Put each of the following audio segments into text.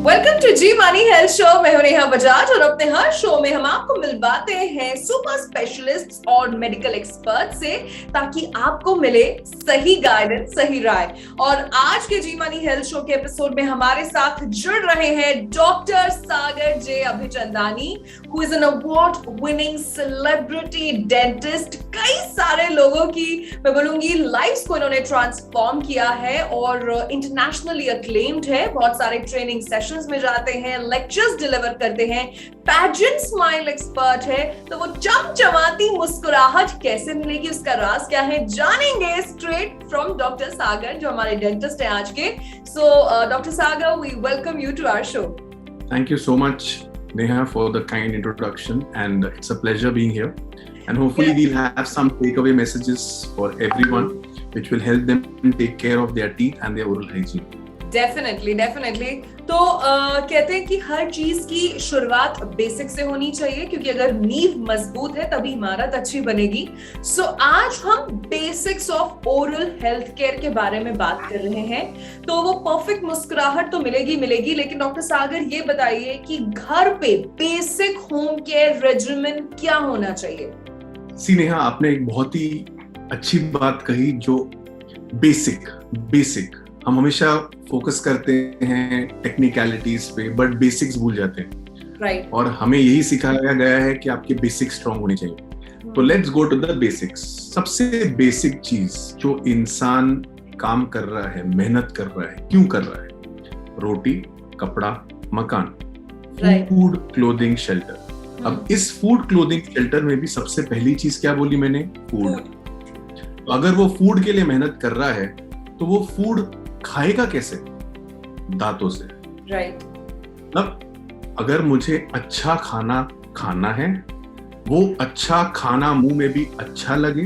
Welcome to जी मानी health show. मैं हूं नेहा बजाज और अपने हर शो में हम आपको मिलवाते हैं सुपर स्पेशलिस्ट और मेडिकल एक्सपर्ट से, ताकि आपको मिले सही गाइडेंस, सही राय। और आज के जी मानी हेल्थ शो के एपिसोड में हमारे साथ जुड़ रहे हैं doctor Sagar J Abhichandani, who is an award winning celebrity dentist. कई सारे लोगों की, मैं बोलूंगी, लाइफ्स को इन्होंने ट्रांसफॉर्म किया है और इंटरनेशनली अक्लेम्ड है। बहुत सारे ट्रेनिंग सेशंस में जाते हैं, लेक्चर्स डिलीवर करते हैं, पैजेंट स्माइल एक्सपर्ट है। तो वो चमचमाती मुस्कुराहट कैसे मिलेगी, उसका राज क्या है, जानेंगे स्ट्रेट फ्रॉम डॉक्टर सागर, जो हमारे डेंटिस्ट हैं आज के। So doctor Sagar, we welcome you to our show. Thank you so much, Neha, for the kind introduction, and it's a pleasure being here. And hopefully we'll have some takeaway messages for everyone, which will help them take care of their teeth and their oral hygiene. Definitely definitely. तो कहते हैं कि हर चीज की शुरुआत basic से होनी चाहिए, क्योंकि अगर नींव मजबूत है तभी इमारत अच्छी बनेगी। सो आज हम basics of oral health care के बारे में बात कर रहे हैं। तो वो परफेक्ट मुस्कुराहट तो मिलेगी मिलेगी, लेकिन डॉक्टर सागर ये बताइए कि घर पे बेसिक होम केयर रेजिमेन क्या होना चाहिए? सी नेहा, आपने एक बहुत ही अच्छी बात कही, जो बेसिक हम हमेशा फोकस करते हैं टेक्निकलिटीज पे, बट बेसिक्स भूल जाते हैं। राइट। और हमें यही सिखाया गया है कि आपके बेसिक्स स्ट्रांग होने चाहिए। तो let's go to the basics. सबसे बेसिक चीज जो इंसान काम कर रहा है, मेहनत कर रहा है, क्यों कर रहा है? रोटी, कपड़ा, मकान, फूड, क्लोथिंग, शेल्टर। अब इस फूड, क्लोथिंग, शेल्टर में भी सबसे पहली चीज क्या बोली मैंने? फूड। तो अगर वो फूड के लिए मेहनत कर रहा है, तो वो फूड खाएगा कैसे? दांतों से। राइट। मतलब अगर मुझे अच्छा खाना खाना है, वो अच्छा खाना मुंह में भी अच्छा लगे,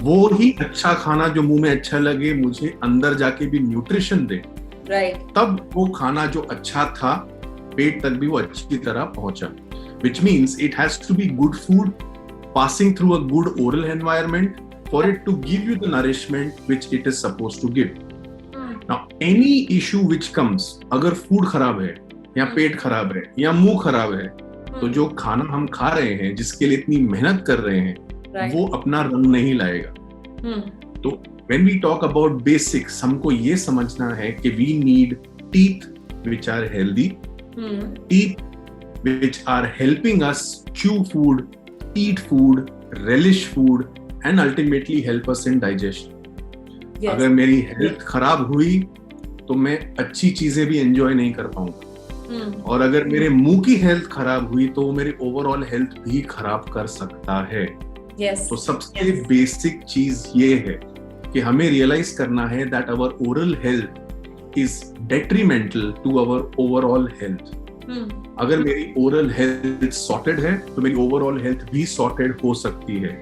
वो ही अच्छा खाना जो मुंह में अच्छा लगे मुझे अंदर जाके भी न्यूट्रिशन दे, राइट, तब वो खाना जो अच्छा था पेट तक भी वो अच्छी तरह पहुंचा। Which means it has to be good food passing through a good oral environment for it to give you the nourishment which it is supposed to give. Now, any issue which comes, अगर food खराब है या पेट खराब है या मुंह खराब है, तो जो खाना हम खा रहे हैं, जिसके लिए इतनी मेहनत कर रहे हैं, वो अपना रंग नहीं लाएगा। तो when we talk about basics, हमको ये समझना है कि we need teeth which are healthy, teeth which are helping us chew food, eat food, relish food, and ultimately help us in digestion. Yes. अगर मेरी हेल्थ खराब हुई तो मैं अच्छी चीजें भी एंजॉय नहीं कर पाऊंगा, और अगर मेरे मुंह की हेल्थ खराब हुई तो मेरी ओवरऑल हेल्थ भी खराब कर सकता है। yes. तो सबसे बेसिक चीज ये है कि हमें रियलाइज करना है that our oral health is detrimental to our overall health. अगर मेरी ओरल हेल्थ सॉर्टेड है तो मेरी ओवरऑल हेल्थ भी सॉर्टेड हो सकती है।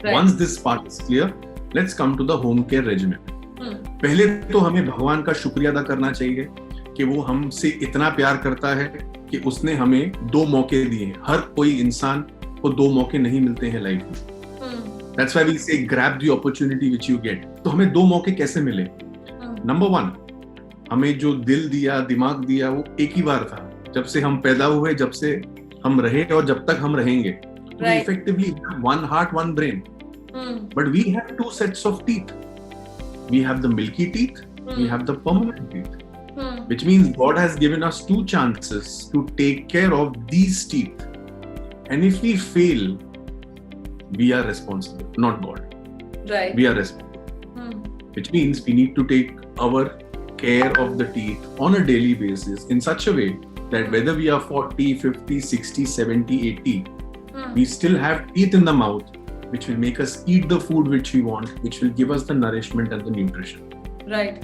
Once this part is clear, let's come to the home care regimen. पहले तो हमें भगवान का शुक्रिया अदा करना चाहिए कि वो हमसे इतना प्यार करता है कि उसने हमें 2 मौके दिए। हर कोई इंसान को 2 मौके नहीं मिलते हैं लाइफ में। दैट्स व्हाई वी से grab the opportunity which you get. तो हमें 2 मौके कैसे मिले? नंबर 1, हमें जो दिल दिया, दिमाग दिया, वो एक ही बार था। जब से हम पैदा हुए, जब से हम रहे और जब तक हम रहेंगे, we effectively have 1 heart, 1 brain. But we have 2 sets of teeth. We have the milky teeth, we have the permanent teeth. Which means God has given us 2 chances to take care of these teeth. And if we fail, we are responsible, not God. Right. We are responsible. Which means we need to take our care of the teeth on a daily basis in such a way that whether we are 40, 50, 60, 70, 80, we still have teeth in the mouth which will make us eat the food which we want, which will give us the nourishment and the nutrition. Right.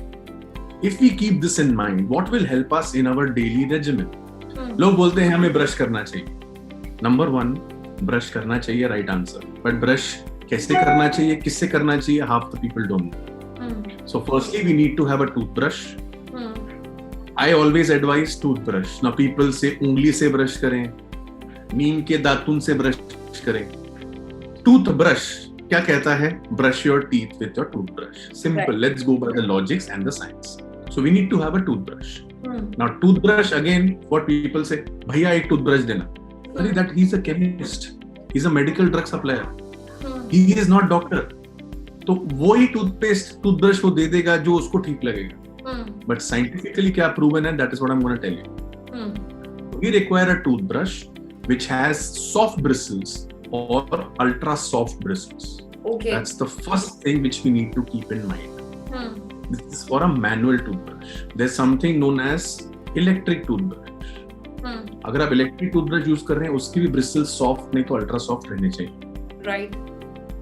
If we keep this in mind, what will help us in our daily regimen? लोग बोलते हैं हमें brush करना चाहिए। Number 1, brush करना चाहिए, right answer. But brush कैसे करना चाहिए, किससे करना चाहिए, half the people don't know. So firstly, we need to have a toothbrush. I always advise toothbrush. Now people say उंगली से ब्रश करें, नीम के दातुन से ब्रश करें। टूथब्रश क्या कहता है? Brush your teeth with your toothbrush. Simple. Right. Let's go by the logics and the science. So we need to have a toothbrush. Now toothbrush, again, what people say, भैया एक toothbrush देना. Sorry, that he's a chemist. He's a medical drug supplier. He is not doctor. तो वो ही toothbrush वो दे देगा जो उसको ठीक लगेगा. But scientifically क्या proven है, that is what I'm going to tell you. We require a toothbrush which has soft bristles or ultra soft bristles. Okay. That's the first thing which we need to keep in mind. This is for a manual toothbrush. There's something known as electric toothbrush. अगर आप electric toothbrush use कर रहे हैं, उसकी भी bristles soft नहीं तो ultra soft रहने चाहिए. Right.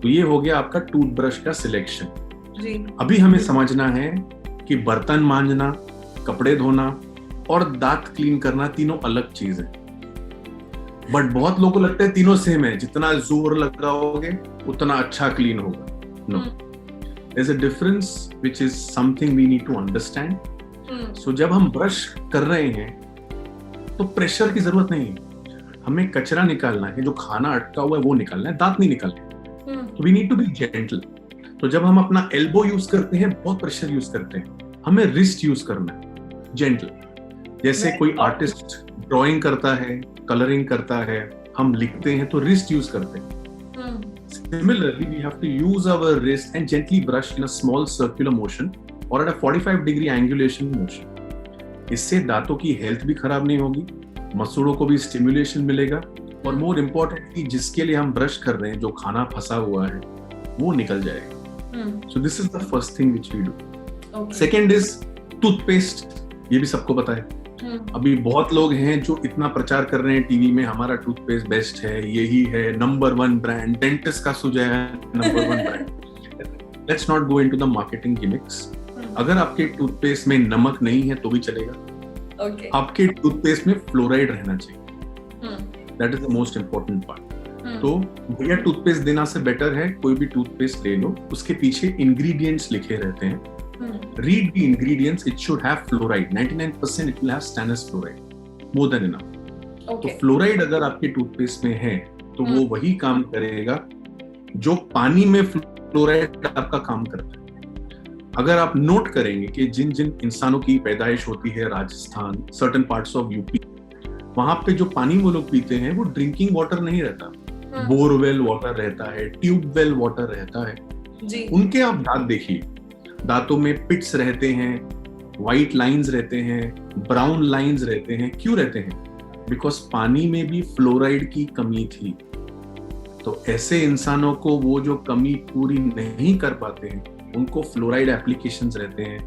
तो ये हो गया आपका टूथब्रश का सिलेक्शन. अभी हमें समझना है कि बर्तन मांजना, कपड़े धोना और दांत क्लीन करना तीनों अलग चीज है. बट बहुत लोगों को लगता है तीनों सेम है, जितना जोर लगाओगे उतना अच्छा क्लीन होगा. No, there is a difference which is something we need to understand. So जब हम ब्रश कर रहे हैं तो प्रेशर की जरूरत नहीं है. हमें कचरा निकालना है, जो खाना अटका हुआ है वो निकालना है, दांत नहीं निकालना. So we need to be gentle. तो जब हम अपना एल्बो यूज करते हैं, बहुत प्रेशर यूज करते हैं, हमें रिस्ट यूज करना है, जेंटल. जैसे कोई आर्टिस्ट ड्राइंग करता है, कलरिंग करता है, हम लिखते हैं तो रिस्ट यूज करते हैं. Similarly, we have to use our wrist and gently brush in a small circular motion or at a 45-degree angulation motion. इससे दांतों की हेल्थ भी खराब नहीं होगी, मसूड़ों को भी स्टिमुलेशन मिलेगा, और मोर इम्पोर्टेंटली जिसके लिए हम ब्रश कर रहे हैं, जो खाना फंसा हुआ है वो निकल जाएगा. So this is the first thing which we do. Second is toothpaste. ये भी सबको पता है. अभी बहुत लोग हैं जो इतना प्रचार कर रहे हैं टीवी में, हमारा टूथपेस्ट बेस्ट है, यही है नंबर 1 ब्रांड, डेंटिस्ट का सुझाव है number 1 brand. Let's not go into the marketing gimmicks. अगर आपके टूथपेस्ट में नमक नहीं है तो भी चलेगा. आपके टूथपेस्ट में फ्लोराइड रहना चाहिए. That is the most important part. तो भैया टूथपेस्ट देना से बेटर है कोई भी टूथपेस्ट ले लो, उसके पीछे इंग्रेडिएंट्स लिखे रहते हैं. Read the ingredients. It should have fluoride. 99% it will have stannous fluoride. More than enough. तो फ्लोराइड अगर आपके टूथपेस्ट में है तो वो वही काम करेगा जो पानी में फ्लोराइड आपका काम करता है. अगर आप नोट करेंगे कि जिन जिन इंसानों की पैदाइश होती है Rajasthan, certain parts of UP, वहां पे जो पानी वो लोग पीते हैं वो ड्रिंकिंग वाटर नहीं रहता, बोरवेल वाटर रहता है, ट्यूबवेल वाटर रहता है जी. उनके आप दांत देखिए, दांतों में पिट्स रहते हैं, व्हाइट लाइंस रहते हैं, ब्राउन लाइंस रहते हैं. क्यों रहते हैं? बिकॉज पानी में भी फ्लोराइड की कमी थी. तो ऐसे इंसानों को वो जो कमी पूरी नहीं कर पाते हैं, उनको फ्लोराइड एप्लीकेशंस रहते हैं,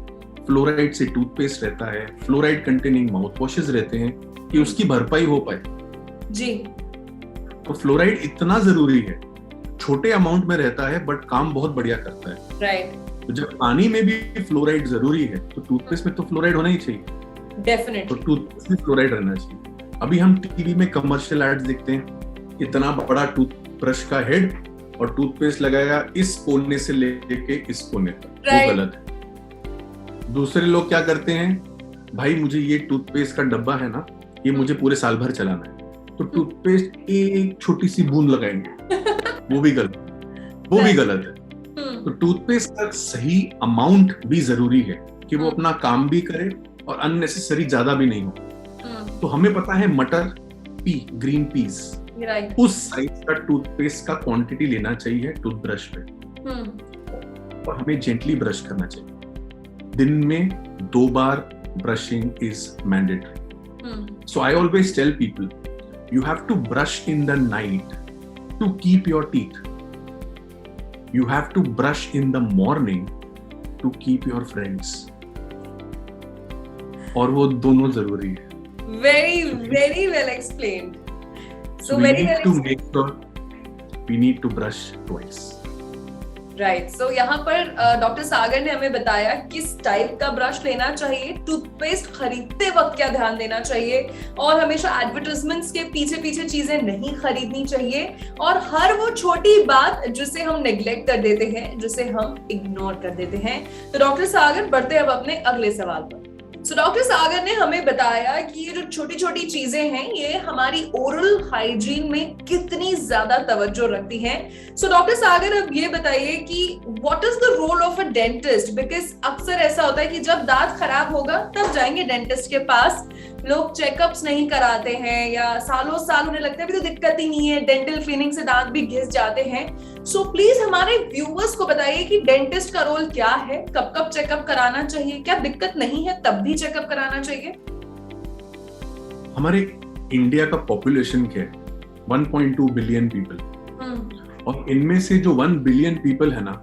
फ्लोराइड से टूथपेस्ट रहता है, फ्लोराइड कंटेनिंग माउथ वॉशेस रहते हैं कि उसकी भरपाई हो पाए जी. तो फ्लोराइड इतना जरूरी है, छोटे अमाउंट में रहता है बट काम बहुत बढ़िया करता है. राइट. तो जब पानी में भी फ्लोराइड जरूरी है तो टूथपेस्ट में तो फ्लोराइड होना ही चाहिए. डेफिनेटली. तो टूथपेस्ट में फ्लोराइड रहना चाहिए. अभी हम टीवी में कमर्शियल एड्स देखते हैं, इतना बड़ा टूथब्रश का हेड और टूथपेस्ट लगाया इस कोने से लेके इस कोने तक. वो गलत है. दूसरे लोग क्या करते हैं, भाई मुझे ये टूथपेस्ट का डब्बा है ना, ये मुझे पूरे साल भर चलाना है, तो टूथपेस्ट एक छोटी सी बूंद लगाएंगे. वो भी गलत है. तो टूथपेस्ट का सही अमाउंट भी जरूरी है कि वो अपना काम भी करे और अननेसेसरी ज्यादा भी नहीं हो. तो हमें पता है मटर, ग्रीन पीस, उस साइज का टूथपेस्ट का क्वांटिटी लेना चाहिए टूथब्रश पे. और हमें जेंटली ब्रश करना चाहिए. दिन में 2 बार brushing is mandatory. So I always tell people, you have to brush in the night to keep your teeth. You have to brush in the morning to keep your friends. और वो दोनों जरूरी है. Very well explained. So we need to make sure we need to brush twice. Right. So यहाँ पर doctor सागर ने हमें बताया किस टाइप का ब्रश लेना चाहिए, टूथपेस्ट खरीदते वक्त क्या ध्यान देना चाहिए, और हमेशा एडवर्टाइजमेंट्स के पीछे चीजें नहीं खरीदनी चाहिए, और हर वो छोटी बात जिसे हम नेग्लेक्ट कर देते हैं, जिसे हम इग्नोर कर देते हैं. तो डॉक्टर सागर, बढ़ते अब अपने अगले सवाल पर. सो डॉक्टर सागर ने हमें बताया कि ये जो छोटी छोटी चीजें हैं ये हमारी ओरल हाइजीन में कितनी ज्यादा तवज्जो रखती हैं। सो डॉक्टर सागर अब ये बताइए कि what is the role of a dentist, because अक्सर ऐसा होता है कि जब दांत खराब होगा तब जाएंगे डेंटिस्ट के पास, लोग चेकअप्स नहीं कराते हैं या सालों साल उन्हें लगता है अभी तो दिक्कत ही नहीं है, डेंटल क्लीनिंग से दांत भी घिस जाते हैं। सो प्लीज हमारे व्यूअर्स को बताइए कि डेंटिस्ट का रोल क्या है, कब कब चेकअप कराना चाहिए, क्या दिक्कत नहीं है तब भी चेकअप कराना चाहिए? हमारे इंडिया का पॉपुलेशन क्या है, 1.2 बिलियन पीपल, और इनमें से जो 1 बिलियन पीपल है ना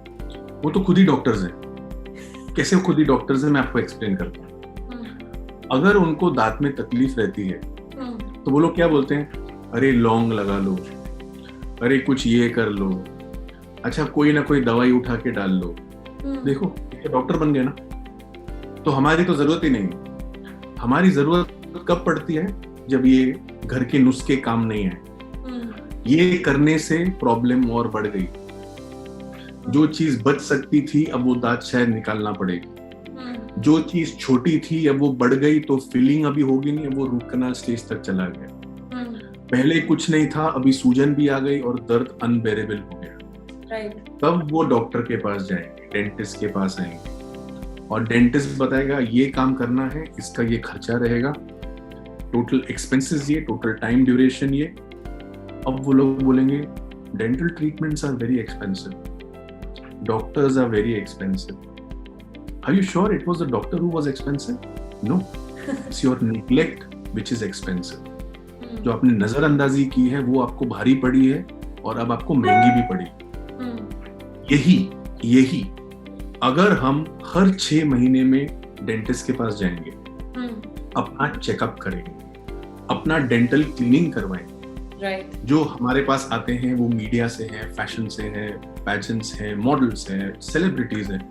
वो तो खुद ही डॉक्टर्स हैं। कैसे खुद ही डॉक्टर्स हैं मैं आपको एक्सप्लेन करता हूँ। अगर उनको दांत में तकलीफ रहती है तो वो लोग क्या बोलते हैं, अरे लौंग लगा लो, अरे कुछ ये कर लो, अच्छा कोई ना कोई दवाई उठा के डाल लो। देखो डॉक्टर बन गए ना, तो हमारी तो जरूरत ही नहीं। हमारी जरूरत कब पड़ती है, जब ये घर के नुस्खे काम नहीं आए। ये करने से प्रॉब्लम और बढ़ गई। जो चीज बच सकती थी अब वो दांत शायद निकालना पड़ेगी, जो चीज छोटी थी अब वो बढ़ गई, तो फिलिंग अभी होगी नहीं, अब वो रूट कनाल स्टेज तक चला गया। पहले कुछ नहीं था, अभी सूजन भी आ गई और दर्द अनबेरेबल हो गया। तब वो डॉक्टर के पास जाएंगे, डेंटिस्ट के पास आएंगे, और डेंटिस्ट बताएगा ये काम करना है, इसका ये खर्चा रहेगा, टोटल एक्सपेंसेस ये, टोटल टाइम ड्यूरेशन ये। अब वो लोग बोलेंगे dental treatments are very expensive, doctors are very expensive. Are you sure it was the doctor who was expensive? No, it's your neglect which is expensive. जो आपने नजरअंदाजी की है वो आपको भारी पड़ी है और अब आपको महंगी भी पड़ी। यही अगर हम हर 6 महीने में डेंटिस्ट के पास जाएंगे, अपना चेकअप करेंगे, अपना डेंटल क्लीनिंग करवाएंगे। जो हमारे पास आते हैं वो मीडिया से हैं, फैशन से हैं, पैजेंट्स हैं, मॉडल्स हैं, सेलिब्रिटीज हैं,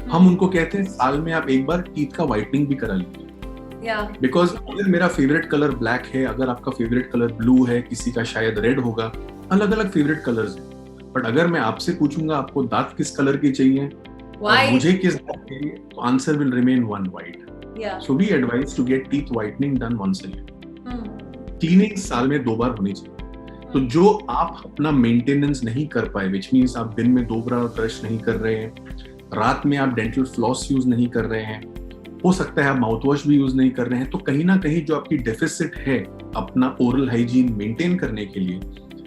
हम उनको कहते हैं साल में आप एक बार टीथ का व्हाइटनिंग भी करा लीजिए। बिकॉज अगर मेरा फेवरेट कलर ब्लैक है, अगर आपका फेवरेट कलर ब्लू है, किसी का शायद रेड होगा, अलग अलग फेवरेट कलर्स हैं। बट अगर मैं आपसे पूछूंगा आपको दांत किस कलर की चाहिए और मुझे किस दांत चाहिए, तो answer will remain one, white. So we advise to get teeth whitening done once a year. Cleaning साल में 2 बार होनी चाहिए। तो जो आप अपना मेंटेनेंस नहीं कर पाए, विच मींस आप दिन में 2 बार ब्रश नहीं कर रहे हैं, रात में आप डेंटल फ्लॉस यूज नहीं कर रहे हैं, हो सकता है आप माउथ वॉश भी यूज नहीं कर रहे हैं, तो कहीं ना कहीं जो आपकी डेफिसिट है अपना ओरल हाइजीन मेंटेन करने के लिए,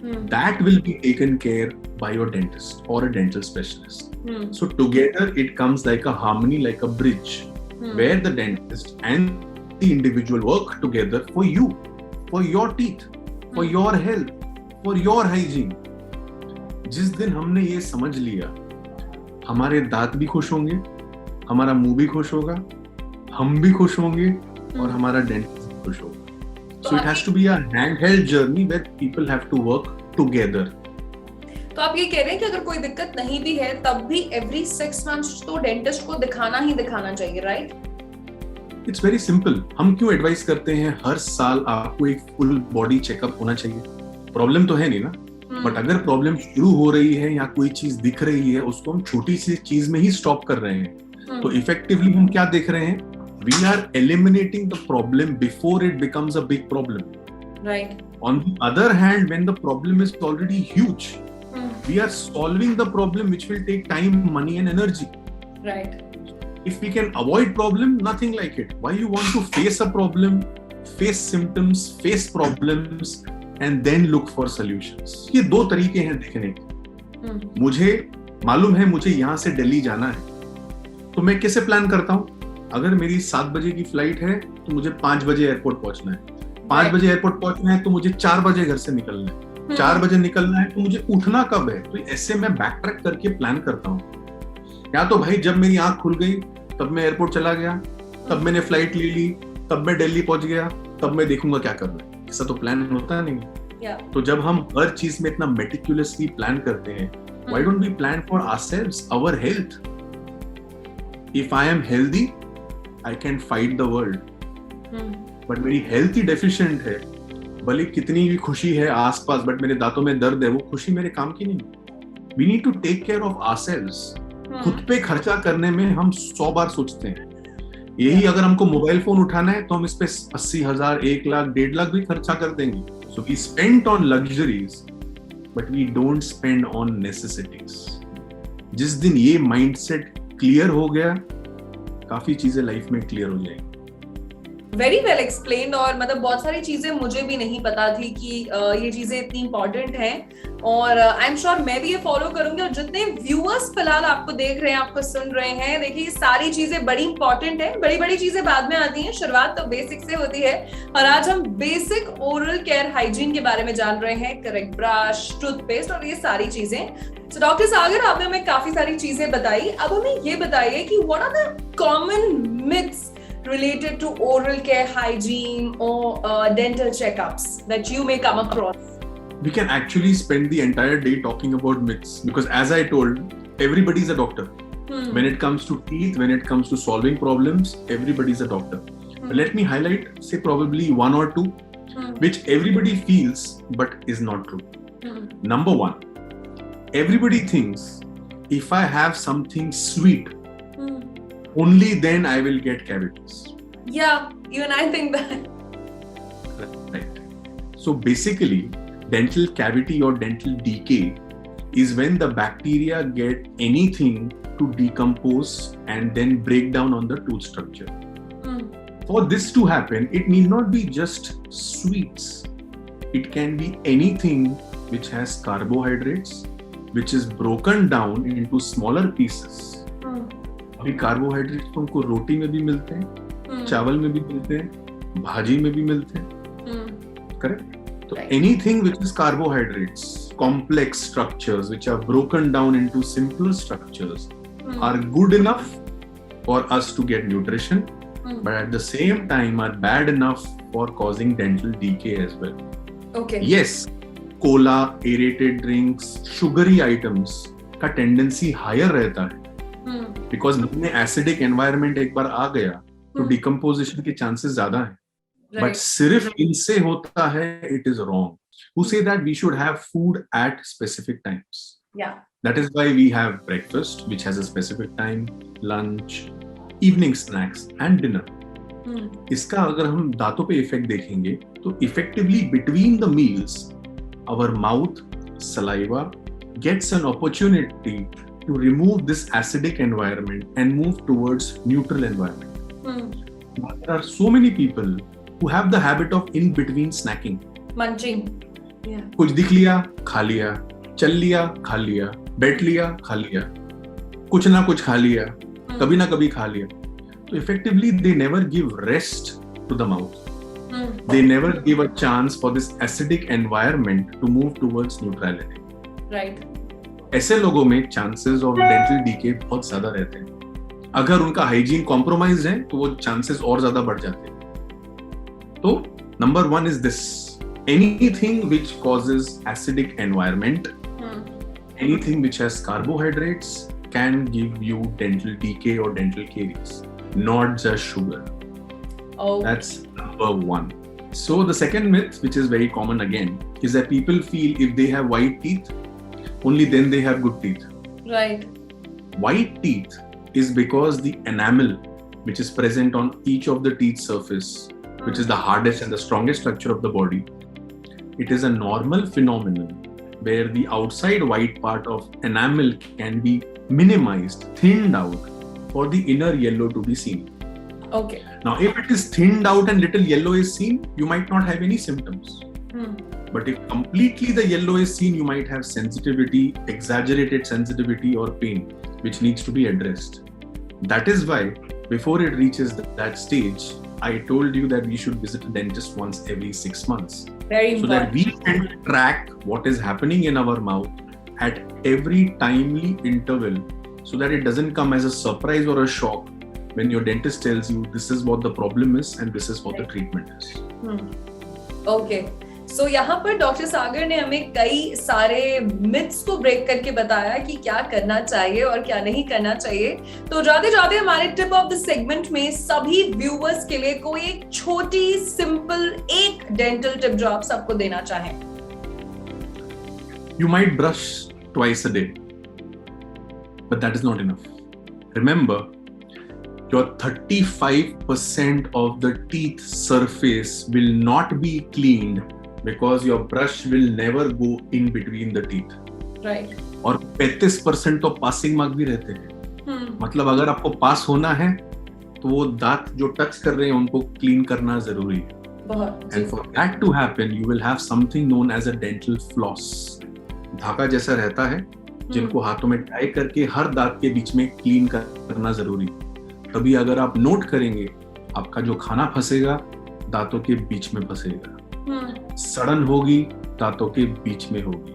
that will be taken care by your dentist और a dental specialist. So together it comes like a harmony, like a bridge, where the dentist and the individual work together for you, for your teeth, for your health, for your hygiene. जिस दिन हमने ये समझ लिया, हमारे दांत भी खुश होंगे, हमारा मुंह भी खुश होगा, हम भी खुश होंगे और हमारा डेंटिस्ट भी खुश होगा। So it has to be a handheld journey where people have to work together. तो आप ये कह रहे हैं कि अगर कोई दिक्कत नहीं भी है तब भी every 6 months तो डेंटिस्ट को दिखाना ही दिखाना चाहिए, राइट? It's very simple. हम क्यों एडवाइस करते हैं हर साल आपको एक फुल बॉडी चेकअप होना चाहिए? प्रॉब्लम तो है नहीं ना, बट अगर प्रॉब्लम शुरू हो रही है या कोई चीज दिख रही है, उसको हम छोटी सी चीज में ही स्टॉप कर रहे हैं, तो इफेक्टिवली हम क्या देख रहे हैं? We are eliminating the problem before it becomes a big problem. Right. On the other hand, when the problem is already huge, we are solving the problem which will take time, money and energy. Right. If we can avoid problem, nothing like it. Why you want to face a problem, face symptoms, face problems and then look for solutions? ये 2 तरीके हैं देखने के। मुझे मालूम है मुझे यहाँ से दिल्ली जाना है, तो मैं कैसे प्लान करता हूँ? अगर मेरी 7 बजे की फ्लाइट है तो मुझे 5 बजे एयरपोर्ट पहुंचना है। 5 बजे एयरपोर्ट पहुंचना है तो मुझे 4 बजे घर से निकलना है। 4 बजे निकलना है तो मुझे उठना कब है? तो ऐसे मैं बैक ट्रैक करके प्लान करता हूँ। या तो भाई जब मेरी आंख खुल गई तब मैं एयरपोर्ट चला गया, तब मैंने फ्लाइट ले ली, तब मैं दिल्ली पहुंच गया, तब मैं देखूंगा क्या करना है। ऐसा तो प्लान होता नहीं। तो जब हम हर चीज में इतना मेटिकुलसली प्लान करते हैं, why don't we plan for ourselves, our health? If I am healthy, I can fight the world. But मेरी हेल्थ ही डेफिशिएंट है, भले कितनी भी खुशी है आसपास, बट मेरे दांतों में दर्द है, वो खुशी मेरे काम की नहीं। We need to take care of ourselves. खुद पे खर्चा करने में हम 100 बार सोचते हैं यही अगर हमको मोबाइल फोन उठाना है तो हम इस पे 80,000, 1 लाख, 1.5 लाख भी खर्चा कर देंगे. So we spend on luxuries but we don't spend on necessities. जिस दिन ये माइंडसेट क्लियर हो गया, काफी चीजें लाइफ में क्लियर हो जाएंगी. Very well explained. और मतलब बहुत सारी चीजें मुझे भी नहीं पता थी कि ये चीजें इतनी इंपॉर्टेंट हैं, और आई एम श्योर मैं भी ये फॉलो करूंगी. और जितने व्यूअर्स फिलहाल आपको देख रहे हैं, आपको सुन रहे हैं, देखिए सारी चीजें बड़ी इंपॉर्टेंट है. बड़ी बड़ी चीजें बाद में आती हैं, शुरुआत तो बेसिक से होती है. और आज हम बेसिक ओरल केयर हाइजीन के बारे में जान रहे हैं. करेक्ट ब्रश, टूथपेस्ट और ये सारी चीजें. तो डॉक्टर सागर, आपने हमें काफी सारी चीजें बताई. अब हमें ये बताइए कि what are the common myths related to oral care hygiene or dental checkups that you may come across? We can actually spend the entire day talking about myths because, as I told, everybody's a doctor. When it comes to teeth, when it comes to solving problems, everybody's a doctor. But let me highlight, say, probably one or two, which everybody feels but is not true. Number one, everybody thinks if I have something sweet, only then I will get cavities. Yeah, even I think that. Right. So basically, dental cavity or dental decay is when the bacteria get anything to decompose and then break down on the tooth structure. For this to happen, it need not be just sweets. It can be anything which has carbohydrates, which is broken down into smaller pieces. अभी carbohydrates तो हमको रोटी में भी मिलते हैं, चावल में भी मिलते हैं, भाजी में भी मिलते हैं. करेक्ट? तो anything which is carbohydrates, complex structures which are broken down into simpler structures are good enough for us to get nutrition, but at the same time are bad enough for causing dental decay as well. Okay. Yes, cola, aerated drinks, sugary items का tendency higher रहता है. Because में acidic environment एक बार आ गया तो decomposition के chances ज्यादा है. बट सिर्फ इनसे होता है, it is wrong. Who say that we should have food at specific times? Yeah. That is why we have breakfast, which has a specific time, lunch, evening snacks and dinner. इसका अगर हम दांतों पे effect देखेंगे तो effectively between the meals our mouth, saliva gets an opportunity to remove this acidic environment and move towards neutral environment. There are so many people who have the habit of in between snacking. Munching. Yeah. कुछ दिख लिया, खा लिया, चल लिया, खा लिया, बैठ लिया, खा लिया, कुछ ना कुछ खा लिया, कभी ना कभी खा लिया. So effectively they never give rest to the mouth. They never give a chance for this acidic environment to move towards neutrality. Right. ऐसे लोगों में चांसेस ऑफ डेंटल डीके बहुत ज्यादा रहते हैं. अगर उनका हाइजीन कॉम्प्रोमाइज्ड है तो वो चांसेस और ज्यादा बढ़ जाते हैं. तो number 1 is this: anything which causes acidic environment, anything which has carbohydrates can give you dental decay और dental caries, not just sugar. That's number 1. So the second myth, which is very common again, is that people feel if they have white teeth, only then they have good teeth. Right. White teeth is because the enamel which is present on each of the teeth surface, which is the hardest and the strongest structure of the body, it is a normal phenomenon where the outside white part of enamel can be minimized, thinned out for the inner yellow to be seen. Okay. Now, if it is thinned out and little yellow is seen, you might not have any symptoms. But if completely the yellow is seen, you might have sensitivity, exaggerated sensitivity or pain, which needs to be addressed. That is why, before it reaches that stage, I told you that we should visit a dentist once every 6 months. Very important. So that we can track what is happening in our mouth at every timely interval, so that it doesn't come as a surprise or a shock when your dentist tells you this is what the problem is and this is what the treatment is. Okay. So यहाँ पर doctor सागर ने हमें कई सारे myths को break करके बताया कि क्या करना चाहिए और क्या नहीं करना चाहिए. तो जाते जाते हमारे टिप ऑफ द सेगमेंट में सभी व्यूअर्स के लिए कोई एक छोटी सिंपल एक डेंटल टिप जो आप सबको देना चाहें. You might brush twice a day, but that is not enough. Remember, your 35% of the teeth surface will not be cleaned because your brush will never go in between the teeth. Right. और 35% तो passing mark भी रहते हैं। मतलब अगर आपको पास होना है तो वो दांत जो टच कर रहे हैं उनको क्लीन करना जरूरी है। And for that to happen, you will have something known as a dental floss. धागा जैसा रहता है जिनको हाथों में टाई करके हर दांत के बीच में क्लीन करना जरूरी है। तभी अगर आप नोट करेंगे आपका जो खाना फंसेगा दांतों के बीच में फंसेगा, सड़न होगी दांतों के बीच में होगी,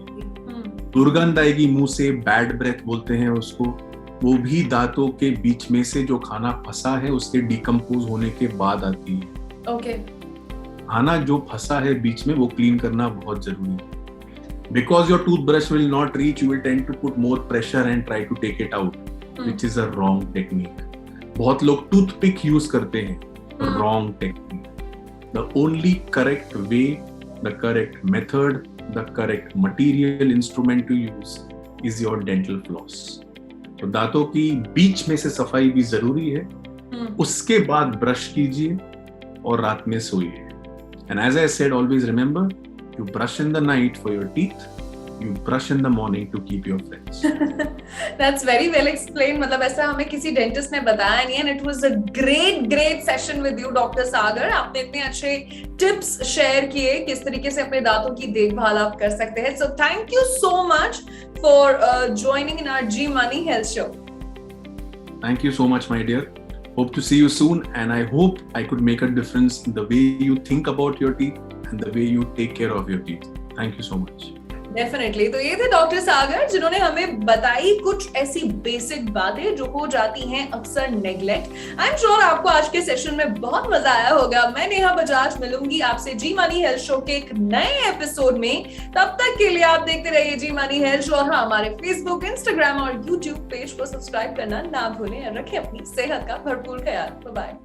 दुर्गंध आएगी मुंह से, बैड ब्रेथ बोलते हैं उसको, वो भी दांतों के बीच में से जो खाना फंसा है उसके डिकम्पोज होने के बाद आती है। ओके। खाना जो फंसा है बीच में वो क्लीन करना बहुत जरूरी है। Because your toothbrush will not reach, you will tend to put more pressure and try to take it out, which is a wrong technique. बहुत लोग toothpick use करते हैं, wrong technique. The only correct way, the correct method, the correct material instrument to use is your dental floss. तो दांतों की बीच में से सफाई भी जरूरी है, उसके बाद ब्रश कीजिए और रात में सोइए। And as I said, always remember, you brush in the night for your teeth, you brush in the morning to keep your friends. That's very well explained. मतलब ऐसा हमें किसी डेंटिस्ट ने बताया नहीं, and it was a great session with you, Dr. Sagar. आपने इतने अच्छे टिप्स शेयर किए किस तरीके से अपने दांतों की देखभाल आप कर सकते हैं. So thank you so much for joining in our G Money Health Show. Thank you so much, my dear. Hope to see you soon, and I hope I could make a difference in the way you think about your teeth and the way you take care of your teeth. Thank you so much. Definitely. तो ये थे doctor सागर जिन्होंने हमें बताई कुछ ऐसी basic बातें जो हो जाती हैं अक्सर नेग्लेक्ट। आई एम श्योर आपको आज के सेशन में बहुत मजा आया होगा। मैं नेहा बजाज मिलूंगी आपसे जी मनी हेल्थ शो के एक नए एपिसोड में। तब तक के लिए आप देखते रहिए जी मनी हेल्थ शो और हमारे फेसबुक, इंस्टाग्राम और यूट्यूब पेज को सब्सक्राइब करना ना भूलें और रखें अपनी सेहत का भरपूर ख्याल। Bye bye.